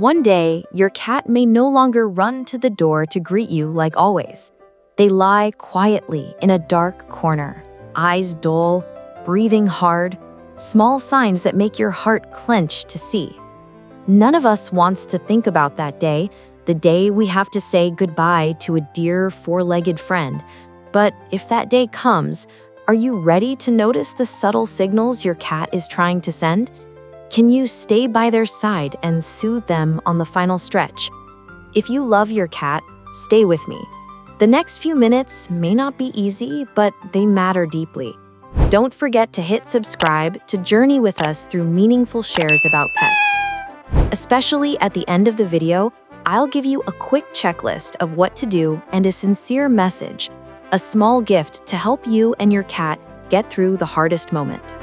One day, your cat may no longer run to the door to greet you like always. They lie quietly in a dark corner, eyes dull, breathing hard, small signs that make your heart clench to see. None of us wants to think about that day, the day we have to say goodbye to a dear four-legged friend. But if that day comes, are you ready to notice the subtle signals your cat is trying to send? Can you stay by their side and soothe them on the final stretch? If you love your cat, stay with me. The next few minutes may not be easy, but they matter deeply. Don't forget to hit subscribe to journey with us through meaningful shares about pets. Especially at the end of the video, I'll give you a quick checklist of what to do and a sincere message, a small gift to help you and your cat get through the hardest moment.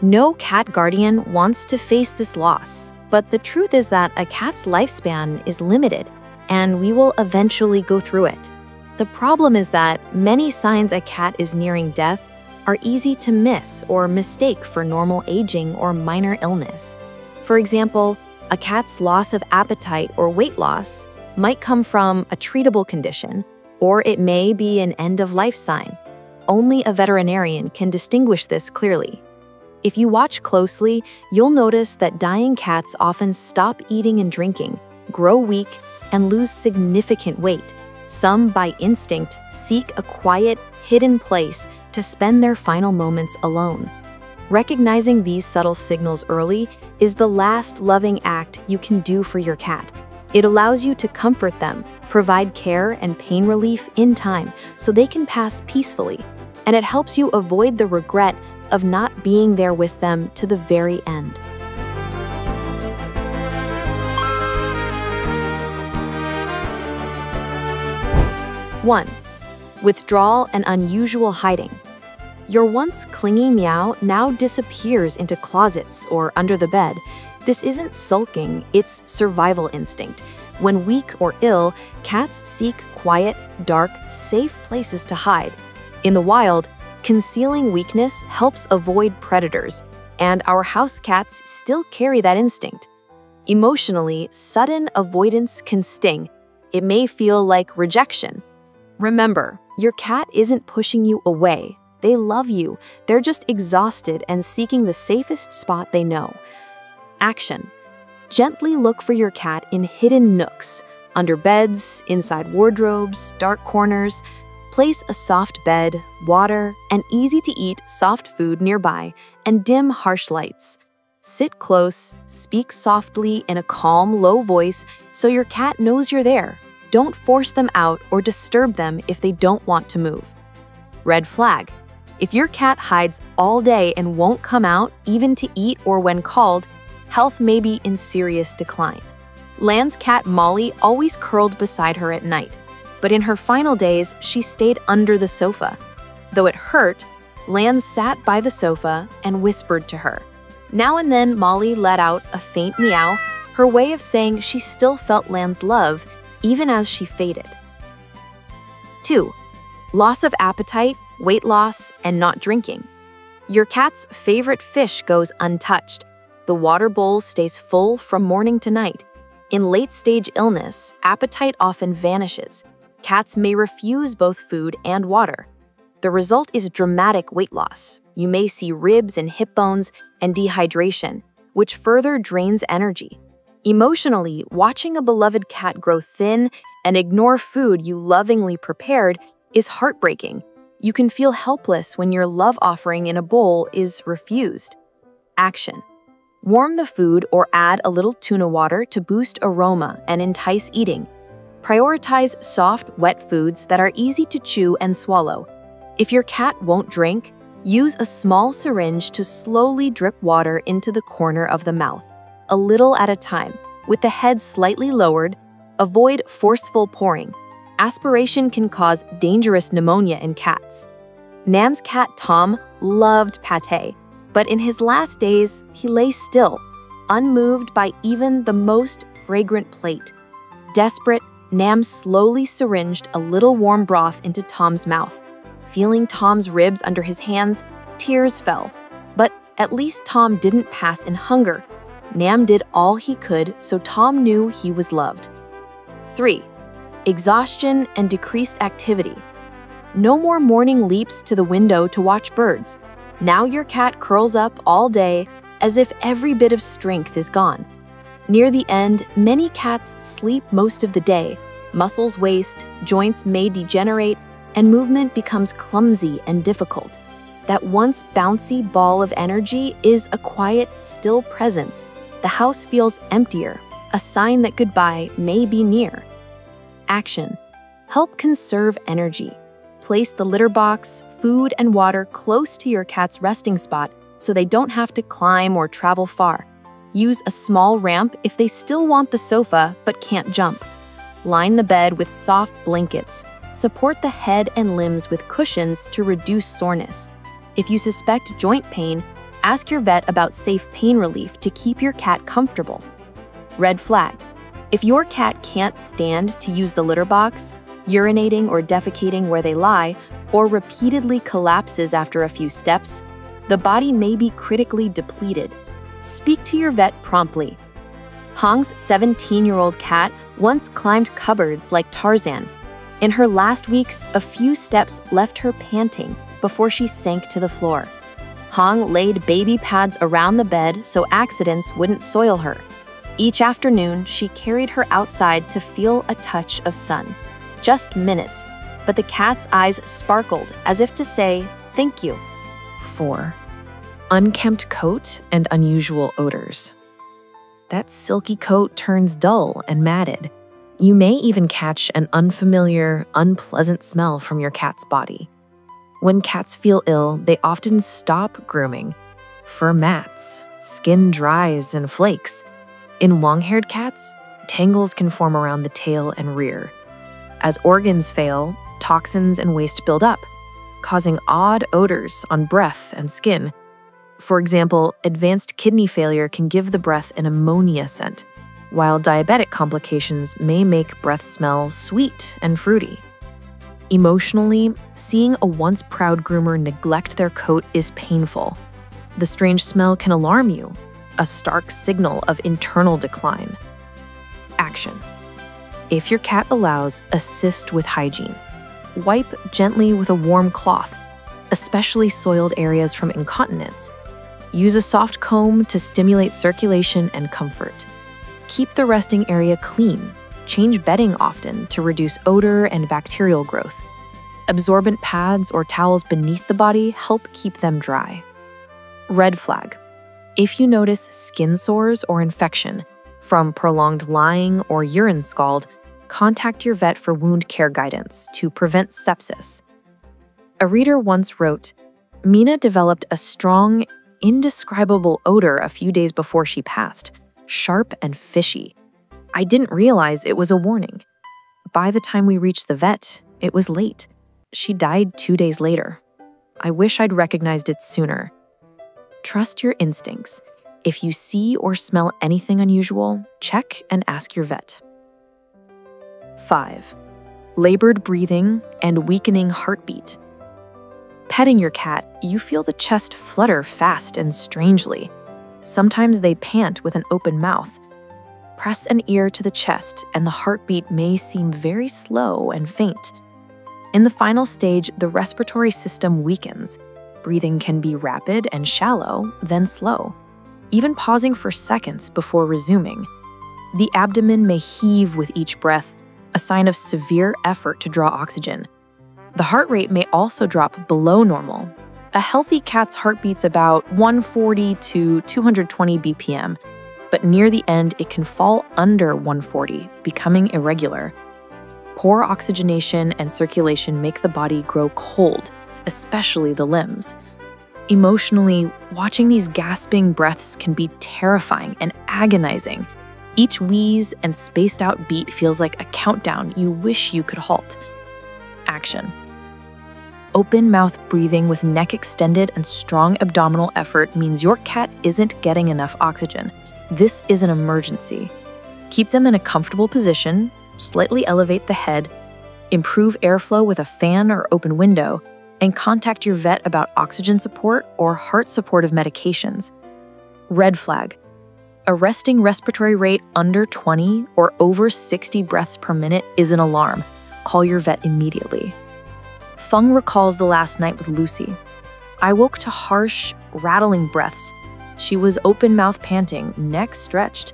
No cat guardian wants to face this loss, but the truth is that a cat's lifespan is limited, and we will eventually go through it. The problem is that many signs a cat is nearing death are easy to miss or mistake for normal aging or minor illness. For example, a cat's loss of appetite or weight loss might come from a treatable condition, or it may be an end-of-life sign. Only a veterinarian can distinguish this clearly. If you watch closely, you'll notice that dying cats often stop eating and drinking, grow weak, and lose significant weight. Some, by instinct, seek a quiet, hidden place to spend their final moments alone. Recognizing these subtle signals early is the last loving act you can do for your cat. It allows you to comfort them, provide care and pain relief in time so they can pass peacefully, and it helps you avoid the regret of not being there with them to the very end. One, withdrawal and unusual hiding. Your once clingy meow now disappears into closets or under the bed. This isn't sulking, it's survival instinct. When weak or ill, cats seek quiet, dark, safe places to hide. In the wild, concealing weakness helps avoid predators, and our house cats still carry that instinct. Emotionally, sudden avoidance can sting. It may feel like rejection. Remember, your cat isn't pushing you away. They love you. They're just exhausted and seeking the safest spot they know. Action. Gently look for your cat in hidden nooks, under beds, inside wardrobes, dark corners. Place a soft bed, water, and easy-to-eat soft food nearby, and dim harsh lights. Sit close, speak softly in a calm, low voice so your cat knows you're there. Don't force them out or disturb them if they don't want to move. Red flag. If your cat hides all day and won't come out, even to eat or when called, health may be in serious decline. Lan's cat Molly always curled beside her at night, but in her final days, she stayed under the sofa. Though it hurt, Lan sat by the sofa and whispered to her. Now and then, Molly let out a faint meow, her way of saying she still felt Lan's love, even as she faded. 2. Loss of appetite, weight loss, and not drinking. Your cat's favorite fish goes untouched. The water bowl stays full from morning to night. In late-stage illness, appetite often vanishes. Cats may refuse both food and water. The result is dramatic weight loss. You may see ribs and hip bones and dehydration, which further drains energy. Emotionally, watching a beloved cat grow thin and ignore food you lovingly prepared is heartbreaking. You can feel helpless when your love offering in a bowl is refused. Action. Warm the food or add a little tuna water to boost aroma and entice eating. Prioritize soft, wet foods that are easy to chew and swallow. If your cat won't drink, use a small syringe to slowly drip water into the corner of the mouth, a little at a time, with the head slightly lowered. Avoid forceful pouring. Aspiration can cause dangerous pneumonia in cats. Nam's cat Tom loved pâté, but in his last days, he lay still, unmoved by even the most fragrant plate. Desperate, Nam slowly syringed a little warm broth into Tom's mouth. Feeling Tom's ribs under his hands, tears fell. At least Tom didn't pass in hunger. Nam did all he could, so Tom knew he was loved. 3. Exhaustion and decreased activity. No more morning leaps to the window to watch birds. Now your cat curls up all day as if every bit of strength is gone. Near the end, many cats sleep most of the day. Muscles waste, joints may degenerate, and movement becomes clumsy and difficult. That once bouncy ball of energy is a quiet, still presence. The house feels emptier, a sign that goodbye may be near. Action. Help conserve energy. Place the litter box, food, and water close to your cat's resting spot so they don't have to climb or travel far. Use a small ramp if they still want the sofa but can't jump. Line the bed with soft blankets. Support the head and limbs with cushions to reduce soreness. If you suspect joint pain, ask your vet about safe pain relief to keep your cat comfortable. Red flag. If your cat can't stand to use the litter box, urinating or defecating where they lie, or repeatedly collapses after a few steps, the body may be critically depleted. Speak to your vet promptly. Hong's 17-year-old cat once climbed cupboards like Tarzan. In her last weeks, a few steps left her panting before she sank to the floor. Hong laid baby pads around the bed so accidents wouldn't soil her. Each afternoon, she carried her outside to feel a touch of sun. Just minutes, but the cat's eyes sparkled as if to say, "Thank you." 4. Unkempt coat and unusual odors. That silky coat turns dull and matted. You may even catch an unfamiliar, unpleasant smell from your cat's body. When cats feel ill, they often stop grooming. Fur mats, skin dries and flakes. In long-haired cats, tangles can form around the tail and rear. As organs fail, toxins and waste build up, causing odd odors on breath and skin. For example, advanced kidney failure can give the breath an ammonia scent, while diabetic complications may make breath smell sweet and fruity. Emotionally, seeing a once proud groomer neglect their coat is painful. The strange smell can alarm you, a stark signal of internal decline. Action. If your cat allows, assist with hygiene. Wipe gently with a warm cloth, especially soiled areas from incontinence. Use a soft comb to stimulate circulation and comfort. Keep the resting area clean. Change bedding often to reduce odor and bacterial growth. Absorbent pads or towels beneath the body help keep them dry. Red flag. If you notice skin sores or infection from prolonged lying or urine scald, contact your vet for wound care guidance to prevent sepsis. A reader once wrote, "Mina developed a strong, indescribable odor a few days before she passed, sharp and fishy. I didn't realize it was a warning. By the time we reached the vet, it was late. She died 2 days later. I wish I'd recognized it sooner." Trust your instincts. If you see or smell anything unusual, check and ask your vet. 5. Labored breathing and weakening heartbeat. Petting your cat, you feel the chest flutter fast and strangely. Sometimes they pant with an open mouth. Press an ear to the chest and the heartbeat may seem very slow and faint. In the final stage, the respiratory system weakens. Breathing can be rapid and shallow, then slow, even pausing for seconds before resuming. The abdomen may heave with each breath, a sign of severe effort to draw oxygen. The heart rate may also drop below normal. A healthy cat's heart beats about 140 to 220 BPM, but near the end it can fall under 140, becoming irregular. Poor oxygenation and circulation make the body grow cold, especially the limbs. Emotionally, watching these gasping breaths can be terrifying and agonizing. Each wheeze and spaced-out beat feels like a countdown you wish you could halt. Action. Open mouth breathing with neck extended and strong abdominal effort means your cat isn't getting enough oxygen. This is an emergency. Keep them in a comfortable position, slightly elevate the head, improve airflow with a fan or open window, and contact your vet about oxygen support or heart supportive medications. Red flag. A resting respiratory rate under 20 or over 60 breaths per minute is an alarm. Call your vet immediately. Feng recalls the last night with Lucy. I woke to harsh, rattling breaths. She was open-mouth panting, neck stretched.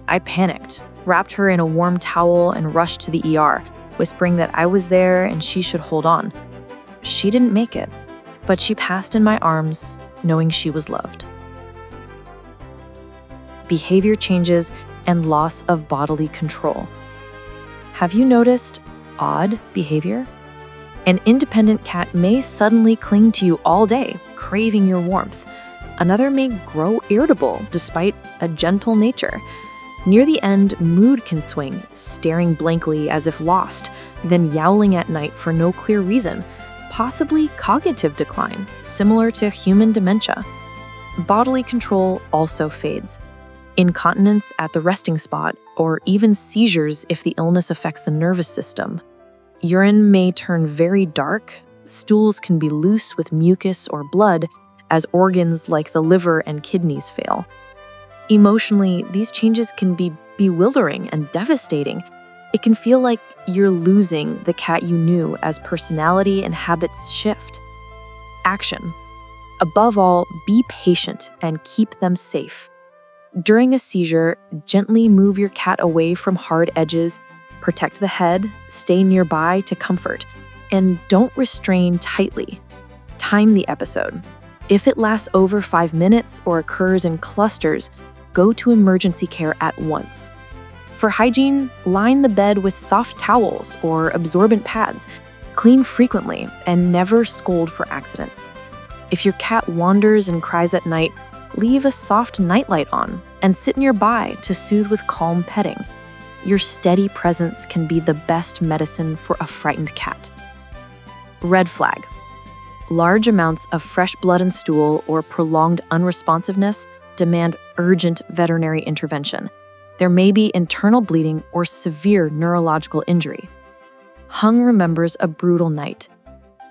I panicked, wrapped her in a warm towel, and rushed to the ER, whispering that I was there and she should hold on. She didn't make it, but she passed in my arms, knowing she was loved. Behavior changes and loss of bodily control. Have you noticed odd behavior? An independent cat may suddenly cling to you all day, craving your warmth. Another may grow irritable despite a gentle nature. Near the end, mood can swing, staring blankly as if lost, then yowling at night for no clear reason, possibly cognitive decline, similar to human dementia. Bodily control also fades. Incontinence at the resting spot, or even seizures if the illness affects the nervous system. Urine may turn very dark, stools can be loose with mucus or blood, as organs like the liver and kidneys fail. Emotionally, these changes can be bewildering and devastating. It can feel like you're losing the cat you knew as personality and habits shift. Action. Above all, be patient and keep them safe. During a seizure, gently move your cat away from hard edges, protect the head, stay nearby to comfort, and don't restrain tightly. Time the episode. If it lasts over 5 minutes or occurs in clusters, go to emergency care at once. For hygiene, line the bed with soft towels or absorbent pads, clean frequently, and never scold for accidents. If your cat wanders and cries at night, leave a soft nightlight on and sit nearby to soothe with calm petting. Your steady presence can be the best medicine for a frightened cat. Red flag. Large amounts of fresh blood and stool or prolonged unresponsiveness demand urgent veterinary intervention. There may be internal bleeding or severe neurological injury. Hung remembers a brutal night.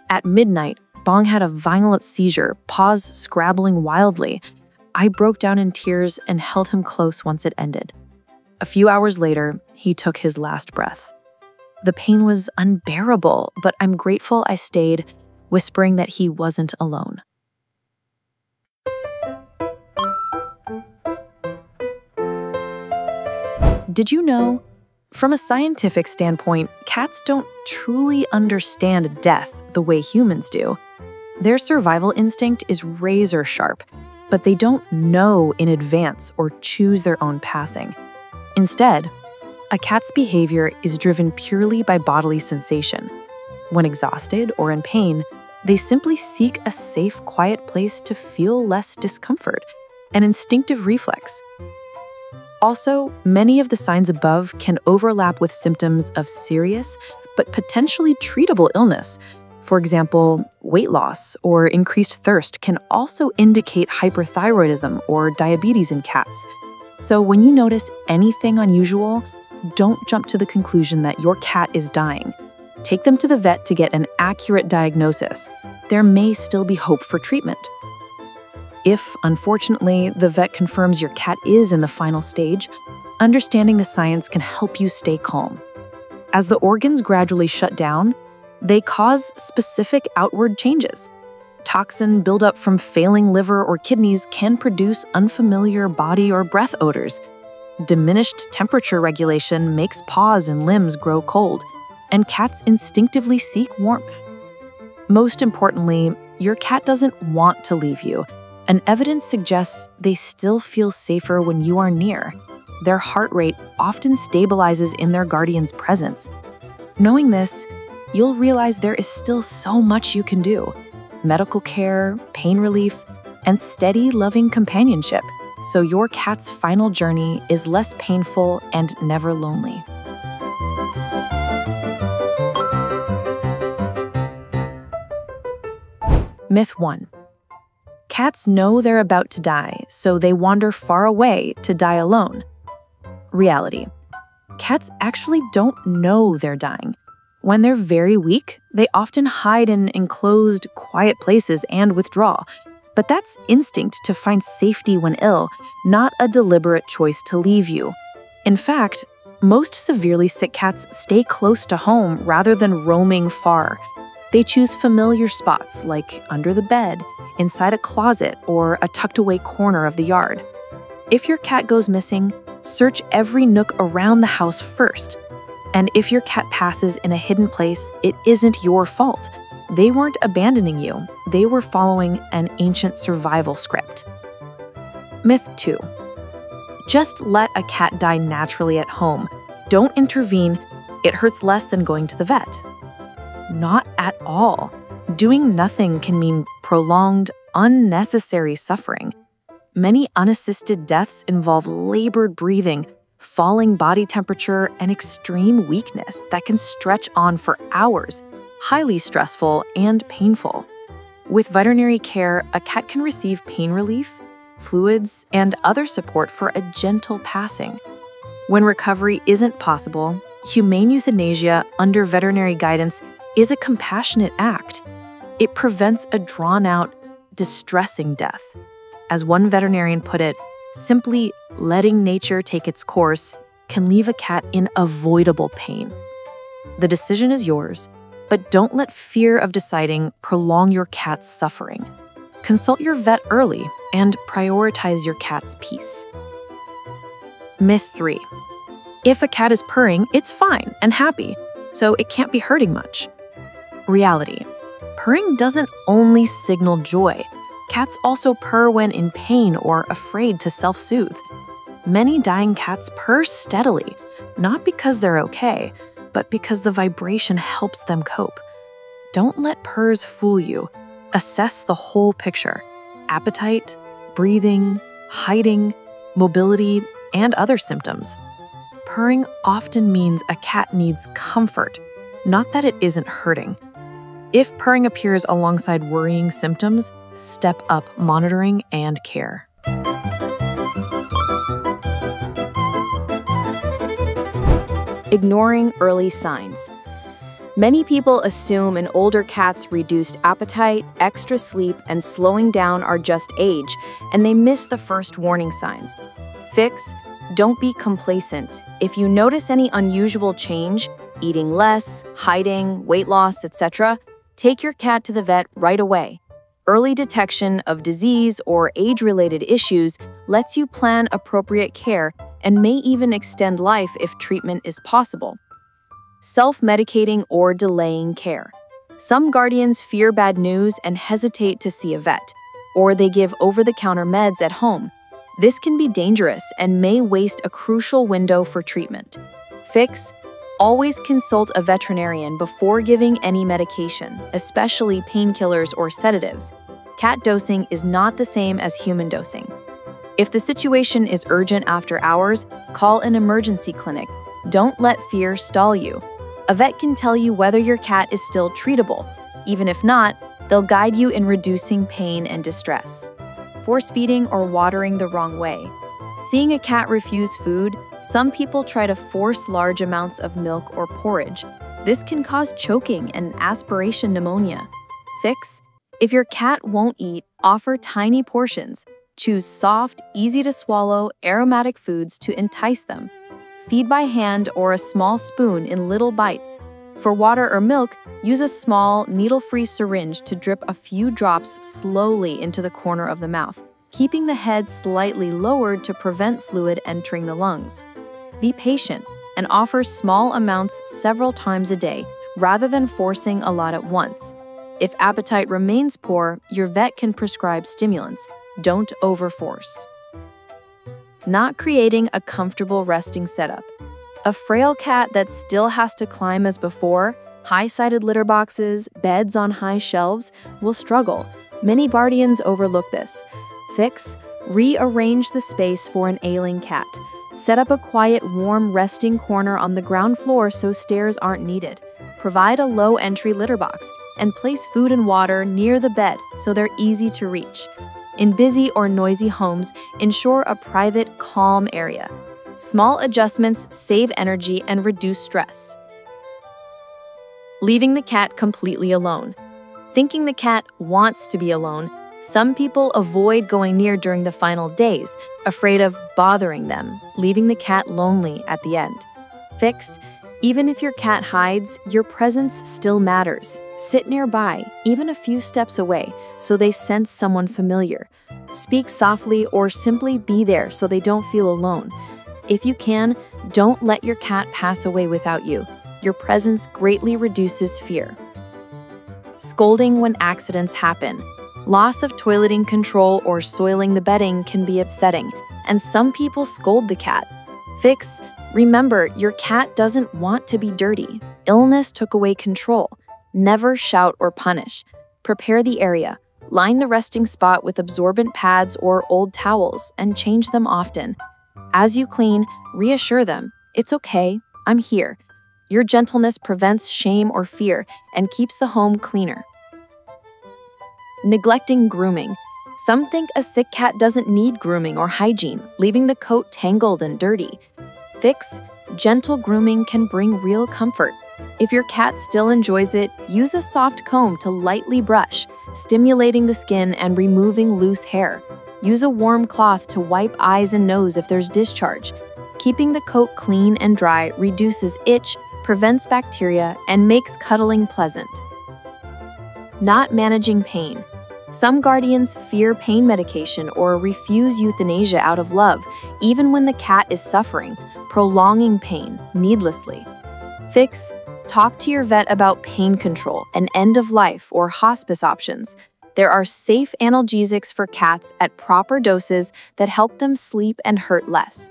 At midnight, Bong had a violent seizure, paws scrabbling wildly. I broke down in tears and held him close once it ended. A few hours later, he took his last breath. The pain was unbearable, but I'm grateful I stayed, whispering that he wasn't alone. Did you know? From a scientific standpoint, cats don't truly understand death the way humans do. Their survival instinct is razor sharp, but they don't know in advance or choose their own passing. Instead, a cat's behavior is driven purely by bodily sensation. When exhausted or in pain, they simply seek a safe, quiet place to feel less discomfort, an instinctive reflex. Also, many of the signs above can overlap with symptoms of serious but potentially treatable illness. For example, weight loss or increased thirst can also indicate hyperthyroidism or diabetes in cats. So when you notice anything unusual, don't jump to the conclusion that your cat is dying. Take them to the vet to get an accurate diagnosis. There may still be hope for treatment. If, unfortunately, the vet confirms your cat is in the final stage, understanding the science can help you stay calm. As the organs gradually shut down, they cause specific outward changes. Toxin buildup from failing liver or kidneys can produce unfamiliar body or breath odors. Diminished temperature regulation makes paws and limbs grow cold, and cats instinctively seek warmth. Most importantly, your cat doesn't want to leave you, and evidence suggests they still feel safer when you are near. Their heart rate often stabilizes in their guardian's presence. Knowing this, you'll realize there is still so much you can do: medical care, pain relief, and steady, loving companionship, so your cat's final journey is less painful and never lonely. Myth 1. Cats know they're about to die, so they wander far away to die alone. Reality. Cats actually don't know they're dying. When they're very weak, they often hide in enclosed, quiet places and withdraw. But that's instinct to find safety when ill, not a deliberate choice to leave you. In fact, most severely sick cats stay close to home rather than roaming far. They choose familiar spots like under the bed, inside a closet, or a tucked-away corner of the yard. If your cat goes missing, search every nook around the house first. And if your cat passes in a hidden place, it isn't your fault. They weren't abandoning you. They were following an ancient survival script. Myth 2. Just let a cat die naturally at home. Don't intervene. It hurts less than going to the vet. Not at all. Doing nothing can mean prolonged, unnecessary suffering. Many unassisted deaths involve labored breathing, falling body temperature, and extreme weakness that can stretch on for hours, highly stressful and painful. With veterinary care, a cat can receive pain relief, fluids, and other support for a gentle passing. When recovery isn't possible, humane euthanasia under veterinary guidance is a compassionate act. It prevents a drawn-out, distressing death. As one veterinarian put it, simply letting nature take its course can leave a cat in avoidable pain. The decision is yours, but don't let fear of deciding prolong your cat's suffering. Consult your vet early and prioritize your cat's peace. Myth 3. If a cat is purring, it's fine and happy, so it can't be hurting much. Reality. Purring doesn't only signal joy. Cats also purr when in pain or afraid to self-soothe. Many dying cats purr steadily, not because they're okay, but because the vibration helps them cope. Don't let purrs fool you. Assess the whole picture: appetite, breathing, hiding, mobility, and other symptoms. Purring often means a cat needs comfort, not that it isn't hurting. If purring appears alongside worrying symptoms, step up monitoring and care. Ignoring early signs. Many people assume an older cat's reduced appetite, extra sleep, and slowing down are just age, and they miss the first warning signs. Fix: don't be complacent. If you notice any unusual change, eating less, hiding, weight loss, etc., take your cat to the vet right away. Early detection of disease or age-related issues lets you plan appropriate care and may even extend life if treatment is possible. Self-medicating or delaying care. Some guardians fear bad news and hesitate to see a vet, or they give over-the-counter meds at home. This can be dangerous and may waste a crucial window for treatment. Fix: always consult a veterinarian before giving any medication, especially painkillers or sedatives. Cat dosing is not the same as human dosing. If the situation is urgent after hours, call an emergency clinic. Don't let fear stall you. A vet can tell you whether your cat is still treatable. Even if not, they'll guide you in reducing pain and distress. Force feeding or watering the wrong way. Seeing a cat refuse food, some people try to force large amounts of milk or porridge. This can cause choking and aspiration pneumonia. Fix: if your cat won't eat, offer tiny portions. Choose soft, easy-to-swallow, aromatic foods to entice them. Feed by hand or a small spoon in little bites. For water or milk, use a small, needle-free syringe to drip a few drops slowly into the corner of the mouth, keeping the head slightly lowered to prevent fluid entering the lungs. Be patient and offer small amounts several times a day, rather than forcing a lot at once. If appetite remains poor, your vet can prescribe stimulants. Don't overforce. Not creating a comfortable resting setup. A frail cat that still has to climb as before, high-sided litter boxes, beds on high shelves, will struggle. Many guardians overlook this. Fix: rearrange the space for an ailing cat. Set up a quiet, warm resting corner on the ground floor so stairs aren't needed. Provide a low-entry litter box and place food and water near the bed so they're easy to reach. In busy or noisy homes, ensure a private, calm area. Small adjustments save energy and reduce stress. leaving the cat completely alone. Thinking the cat wants to be alone, some people avoid going near during the final days, afraid of bothering them, leaving the cat lonely at the end. Fix: even if your cat hides, your presence still matters. Sit nearby, even a few steps away, so they sense someone familiar. Speak softly or simply be there so they don't feel alone. If you can, don't let your cat pass away without you. Your presence greatly reduces fear. Scolding when accidents happen. Loss of toileting control or soiling the bedding can be upsetting, and some people scold the cat. Fix: remember, your cat doesn't want to be dirty. Illness took away control. Never shout or punish. Prepare the area. Line the resting spot with absorbent pads or old towels and change them often. As you clean, reassure them, "It's okay, I'm here." Your gentleness prevents shame or fear and keeps the home cleaner. Neglecting grooming. Some think a sick cat doesn't need grooming or hygiene, leaving the coat tangled and dirty. Fix: gentle grooming can bring real comfort. If your cat still enjoys it, use a soft comb to lightly brush, stimulating the skin and removing loose hair. Use a warm cloth to wipe eyes and nose if there's discharge. Keeping the coat clean and dry reduces itch, prevents bacteria, and makes cuddling pleasant. Not managing pain. Some guardians fear pain medication or refuse euthanasia out of love, even when the cat is suffering, prolonging pain needlessly. Fix: talk to your vet about pain control and end-of-life or hospice options. There are safe analgesics for cats at proper doses that help them sleep and hurt less.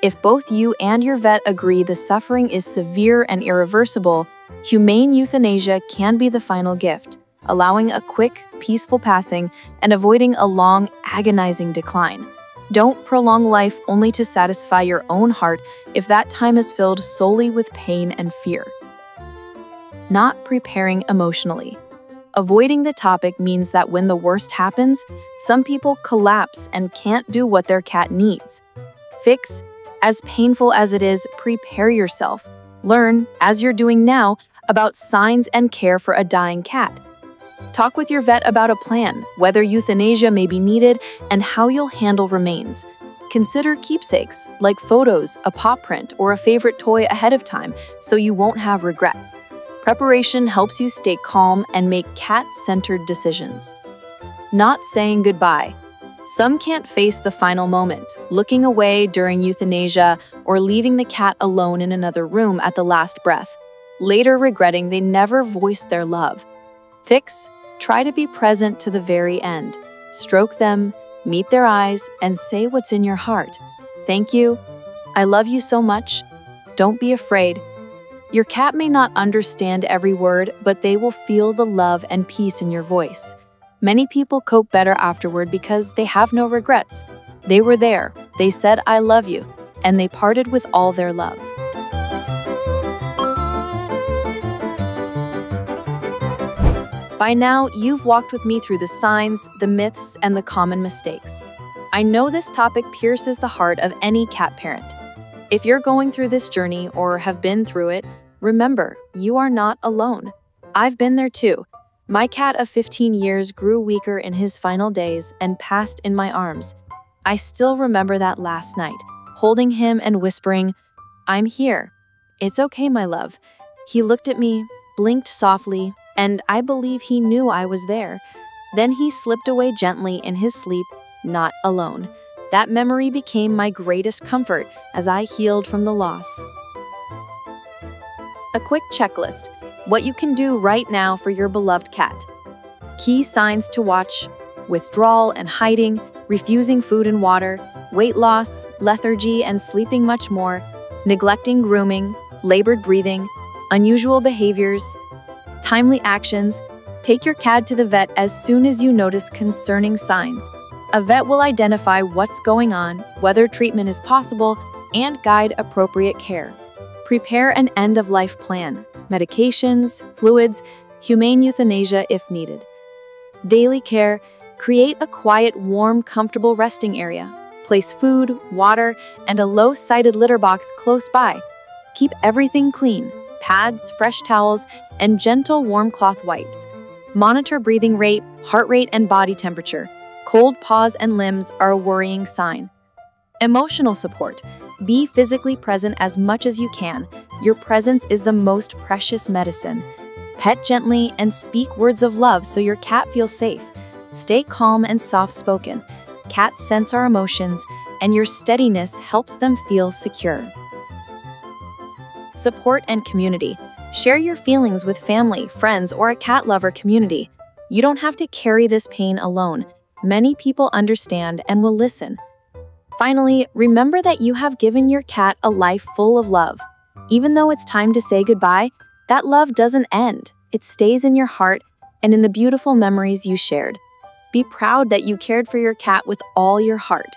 If both you and your vet agree the suffering is severe and irreversible, humane euthanasia can be the final gift, allowing a quick, peaceful passing and avoiding a long, agonizing decline. Don't prolong life only to satisfy your own heart if that time is filled solely with pain and fear. Not preparing emotionally. Avoiding the topic means that when the worst happens, some people collapse and can't do what their cat needs. Fix: as painful as it is, prepare yourself. Learn, as you're doing now, about signs and care for a dying cat. Talk with your vet about a plan, whether euthanasia may be needed, and how you'll handle remains. Consider keepsakes, like photos, a paw print, or a favorite toy ahead of time, so you won't have regrets. Preparation helps you stay calm and make cat-centered decisions. Not saying goodbye. Some can't face the final moment, looking away during euthanasia or leaving the cat alone in another room at the last breath, later regretting they never voiced their love. Fix: try to be present to the very end. Stroke them, meet their eyes, and say what's in your heart. "Thank you. I love you so much. Don't be afraid." Your cat may not understand every word, but they will feel the love and peace in your voice. Many people cope better afterward because they have no regrets. They were there, they said "I love you," and they parted with all their love. By now, you've walked with me through the signs, the myths, and the common mistakes. I know this topic pierces the heart of any cat parent. If you're going through this journey or have been through it, remember, you are not alone. I've been there too. My cat of 15 years grew weaker in his final days and passed in my arms. I still remember that last night, holding him and whispering, "I'm here. It's okay, my love." He looked at me, blinked softly, and I believe he knew I was there. Then he slipped away gently in his sleep, not alone. That memory became my greatest comfort as I healed from the loss. A quick checklist: what you can do right now for your beloved cat. Key signs to watch: withdrawal and hiding, refusing food and water, weight loss, lethargy and sleeping much more, neglecting grooming, labored breathing, unusual behaviors, timely actions. Take your cat to the vet as soon as you notice concerning signs. A vet will identify what's going on, whether treatment is possible, and guide appropriate care. Prepare an end-of-life plan: medications, fluids, humane euthanasia if needed. Daily care: create a quiet, warm, comfortable resting area. Place food, water, and a low-sided litter box close by. Keep everything clean: pads, fresh towels, and gentle warm cloth wipes. Monitor breathing rate, heart rate, and body temperature. Cold paws and limbs are a worrying sign. Emotional support. Be physically present as much as you can. Your presence is the most precious medicine. Pet gently and speak words of love so your cat feels safe. Stay calm and soft-spoken. Cats sense our emotions, and your steadiness helps them feel secure. Support and community. Share your feelings with family, friends, or a cat lover community. You don't have to carry this pain alone. Many people understand and will listen. Finally, remember that you have given your cat a life full of love. Even though it's time to say goodbye, that love doesn't end. It stays in your heart and in the beautiful memories you shared. Be proud that you cared for your cat with all your heart.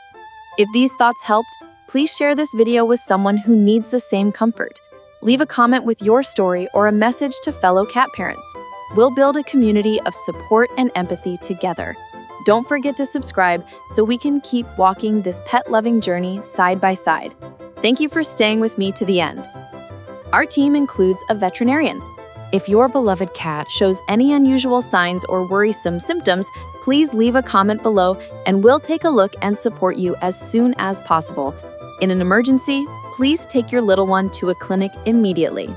If these thoughts helped, please share this video with someone who needs the same comfort. Leave a comment with your story or a message to fellow cat parents. We'll build a community of support and empathy together. Don't forget to subscribe so we can keep walking this pet-loving journey side by side. Thank you for staying with me to the end. Our team includes a veterinarian. If your beloved cat shows any unusual signs or worrisome symptoms, please leave a comment below and we'll take a look and support you as soon as possible. In an emergency, please take your little one to a clinic immediately.